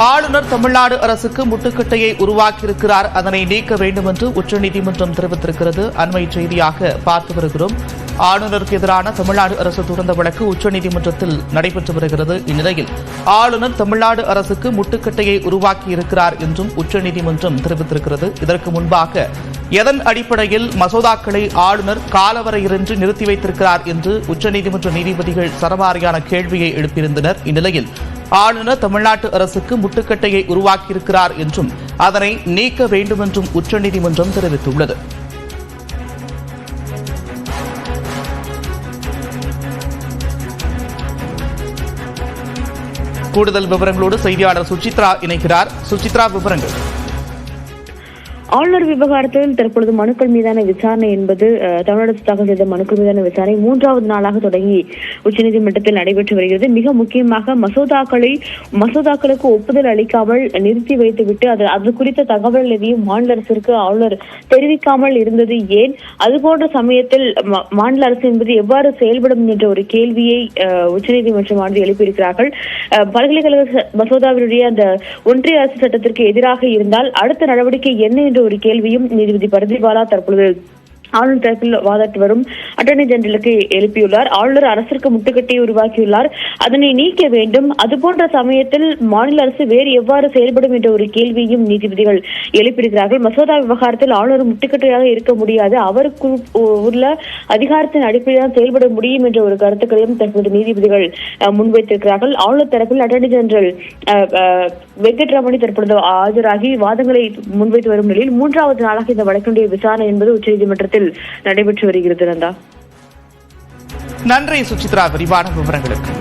ஆளுநர் தமிழ்நாடு அரசுக்கு முட்டுக்கட்டையை உருவாக்கியிருக்கிறார், அதனை நீக்க வேண்டும் என்று உச்சநீதிமன்றம் தெரிவித்திருக்கிறது. அண்மை செய்தியாக பார்த்து வருகிறோம். ஆளுநருக்கு எதிரான தமிழ்நாடு அரசு தொடர்ந்த வழக்கு உச்சநீதிமன்றத்தில் நடைபெற்று வருகிறது. இந்நிலையில் ஆளுநர் தமிழ்நாடு அரசுக்கு முட்டுக்கட்டையை உருவாக்கியிருக்கிறார் என்றும் உச்சநீதிமன்றம் தெரிவித்திருக்கிறது. இதற்கு முன்பாக எதன் அடிப்படையில் மசோதாக்களை ஆளுநர் காலவரையின்றி நிறுத்தி வைத்திருக்கிறார் என்று உச்சநீதிமன்ற நீதிபதிகள் சரமாரியான கேள்வியை எழுப்பியிருந்தனர். இந்நிலையில் ஆளுநர் தமிழ்நாட்டு அரசுக்கு முட்டுக்கட்டையை உருவாக்கியிருக்கிறார் என்றும் அதனை நீக்க வேண்டும் என்றும் உச்சநீதிமன்றம் தெரிவித்துள்ளது. கூடுதல் விவரங்களோடு செய்தியாளர் சுசித்ரா இணைக்கிறார். சுசித்ரா, விவரங்கள். ஆளுநர் விவகாரத்தில் தற்பொழுது மனுக்கள் மீதான விசாரணை என்பது தமிழ்நாடு தாக்கல் செய்த மனுக்கள் மீதான விசாரணை 3வது நாளாக தொடங்கி உச்சநீதிமன்றத்தில் நடைபெற்று வருகிறது. மிக முக்கியமாக மசோதாக்களுக்கு ஒப்புதல் அளிக்காமல் நிறுத்தி வைத்துவிட்டு அது குறித்த தகவல் எதையும் மாநில அரசிற்கு ஆளுநர் தெரிவிக்காமல் இருந்தது ஏன்? அதுபோன்ற சமயத்தில் மாநில அரசு என்பது எவ்வாறு செயல்படும் என்ற ஒரு கேள்வியை உச்சநீதிமன்றமானது எழுப்பியிருக்கிறார்கள். பல்கலைக்கழக மசோதாவினுடைய அந்த ஒன்றிய அரசு சட்டத்திற்கு எதிராக இருந்தால் அடுத்த நடவடிக்கை என்ன என்ற ஒரு கேள்வியும் நீதிபதி பரதிபாலா தற்பொழுது ஆளுநர் தரப்பில் வாதாட்டி வரும் அட்டர்னி ஜெனரலுக்கு எழுப்பியுள்ளார். ஆளுநர் அரசிற்கு முட்டுக்கட்டையை உருவாக்கியுள்ளார், அதனை நீக்க வேண்டும். அதுபோன்ற சமயத்தில் மாநில அரசு வேறு எவ்வாறு செயல்படும் என்ற ஒரு கேள்வியும் நீதிபதிகள் எழுப்பியிருக்கிறார்கள். மசோதா விவகாரத்தில் ஆளுநர் முட்டுக்கட்டையாக இருக்க முடியாது, அவருக்கு உள்ள அதிகாரத்தின் அடிப்படையில் செயல்பட முடியும் என்ற ஒரு கருத்துக்களையும் தற்போது நீதிபதிகள் முன்வைத்திருக்கிறார்கள். ஆளுநர் தரப்பில் அட்டர்னி ஜெனரல் வெங்கட்ரமணி தற்பொழுது ஆஜராகி வாதங்களை முன்வைத்து வரும் நிலையில் 3வது நாளாக இந்த வழக்கினுடைய விசாரணை என்பது உச்சநீதிமன்றத்தில் நடைபெற்று வருகிறது. நன்றி சுசித்ரா, விரிவான விவரங்களுக்கு.